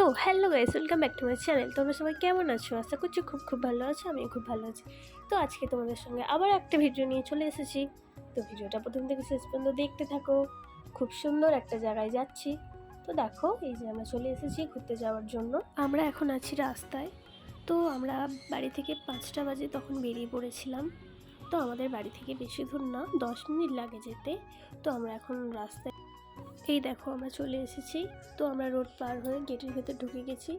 তো hello guys, welcome back to my channel. তোমরা সবাই কেমন আছো? আশা করছি খুব ভালো আছো। আমি খুব ভালো আছি। তো আজকে তোমাদের সঙ্গে আবার একটা ভিডিও নিয়ে চলে এসেছি। তো ভিডিওটা প্রথম থেকে শেষ পর্যন্ত দেখতে থাকো। খুব সুন্দর একটা জায়গায় যাচ্ছি। তো দেখো, এই যে আমরা চলে এসেছি ঘুরতে যাওয়ার জন্য। আমরা এখন আছি রাস্তায়। তো আমরা বাড়ি থেকে 5টা বাজে তখন বেরিয়ে পড়েছিলাম। তো আমাদের বাড়ি থেকে বেশি দূর না, 10 মিনিট লাগে যেতে। তো আমরা এখন রাস্তায়, এই দেখো আমরা চলে এসেছি। তো আমরা রোড পার হয়ে গেটের ভেতর ঢুকে গেছি।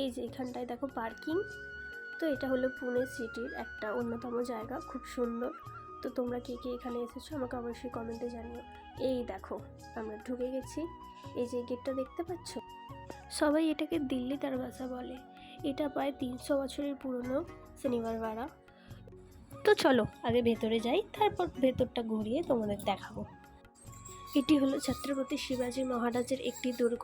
এই যে এখানটায় দেখো পার্কিং। তো এটা হলো পুনে সিটির একটা অন্যতম জায়গা, খুব সুন্দর। তো তোমরা কে কে এখানে এসেছো আমাকে অবশ্যই কমেন্টে জানিও। এই দেখো আমরা ঢুকে গেছি। এই যে গেটটা দেখতে পাচ্ছ, সবাই এটাকে দিল্লি দরওয়াজা বলে। এটা প্রায় 300 বছরের পুরনো শনিবার বাড়া। তো চলো আগে ভেতরে যাই, তারপর ভেতরটা ঘুরিয়ে তোমাদের দেখাবো। এটি হলো ছত্রপতি শিবাজী মহারাজের একটি দুর্গ।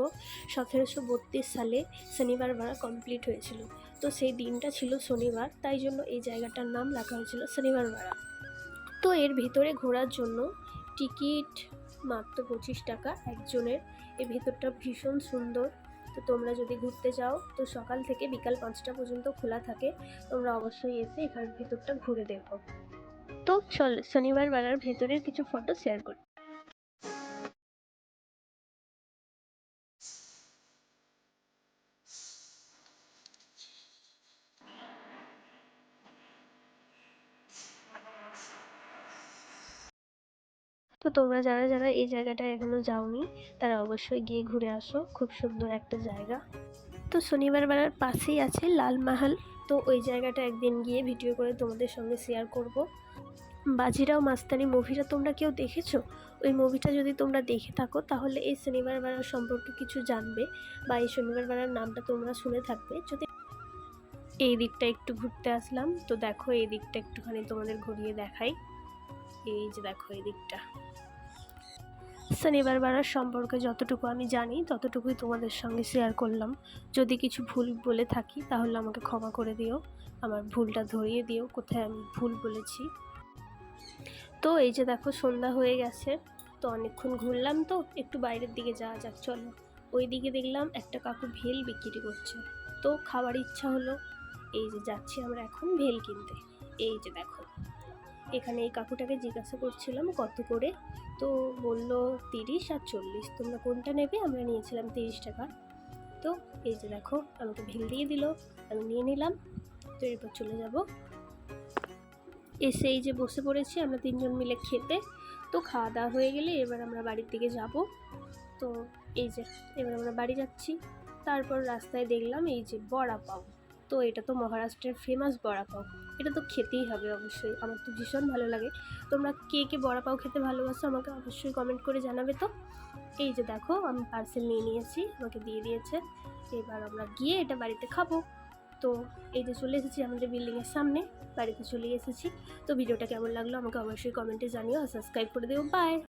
1732 সালে শনিবার বাড়া কমপ্লিট হয়েছিল। তো সেই দিনটা ছিল শনিবার, তাই জন্য এই জায়গাটার নাম রাখা হয়েছিল শনিবার বাড়া। তো এর ভিতরে ঘোরার জন্য টিকিট মাত্র 25 টাকা একজনের। এর ভেতরটা ভীষণ সুন্দর। তো তোমরা যদি ঘুরতে যাও তো সকাল থেকে বিকাল 5টা পর্যন্ত খোলা থাকে। তোমরা অবশ্যই এসে এখানের ভেতরটা ঘুরে দেখো। তো চল শনিবার বাড়ার ভেতরের কিছু ফটো শেয়ার করি। তো তোমরা যারা যারা এই জায়গাটায় এখনো যাওনি তারা অবশ্যই গিয়ে ঘুরে আসো, খুব সুন্দর একটা জায়গা। তো শনিবার বেলার পাশেই আছে লালমহল। তো ওই জায়গাটা একদিন গিয়ে ভিডিও করে তোমাদের সঙ্গে শেয়ার করব। বাজিরাও মাস্তানি মুভিটা তোমরা কেউ দেখেছো? ওই মুভিটা যদি তোমরা দেখে থাকো তাহলে এই শনিবার বেলার সম্পর্কে কিছু জানবে, বা এই শনিবার বেলার নামটা তোমরা শুনে থাকবে। যদি এই দিকটা একটু ঘুরতে আসলাম, তো দেখো এই দিকটা একটুখানি তোমাদের ঘুরিয়ে দেখাই। এই যে দেখো এই দিকটা। শনিবার বাড়ার সম্পর্কে যতটুকু আমি জানি ততটুকুই তোমাদের সঙ্গে শেয়ার করলাম। যদি কিছু ভুল বলে থাকি তাহলে আমাকে ক্ষমা করে দিও, আমার ভুলটা ধরিয়ে দিও কোথায় আমি ভুল বলেছি। তো এই যে দেখো সন্ধ্যা হয়ে গেছে। তো অনেকক্ষণ ঘুরলাম, তো একটু বাইরের দিকে যাওয়া যাক চলো। ওই দিকে দেখলাম একটা কাকু ভেল বিক্রি করছে। তো খাবার ইচ্ছা হলো, এই যে যাচ্ছি আমরা এখন ভেল কিনতে। এই যে দেখো এখানে এই কাকুটাকে জিজ্ঞাসা করছিলাম কত করে। তো বলল 30 আর 40, তোমরা কোনটা নেবে? আমরা নিয়েছিলাম 30 টাকা। তো এই যে দেখো আমাকে ভেল দিয়ে দিল, আমি নিয়ে নিলাম। তো এরপর চলে যাব। এসে এই যে বসে পড়েছি আমরা 3জন মিলে খেতে। তো খাওয়া দাওয়া হয়ে গেলে এবার আমরা বাড়ির দিকে যাব। তো এই যে এবার আমরা বাড়ি যাচ্ছি। তারপর রাস্তায় দেখলাম এই যে বড়া পাও। তো এটা তো মহারাষ্ট্রের ফেমাস বড়া পাও, এটা তো খেতেই হবে অবশ্যই, আমার তো ভীষণ ভালো লাগে। তোমরা কে কে বড়া পাও খেতে ভালোবাসো আমাকে অবশ্যই কমেন্ট করে জানাবে। তো এই যে দেখো আমি পার্সেল নিয়ে নিয়েছি, আমাকে দিয়ে দিয়েছে। এবার আমরা গিয়ে এটা বাড়িতে খাবো। তো এই যে চলে এসেছি আমাদের বিল্ডিংয়ের সামনে, বাড়িতে চলে এসেছি। তো ভিডিওটা কেমন লাগলো আমাকে অবশ্যই কমেন্টে জানিও আর সাবস্ক্রাইব করে দিও। বাই।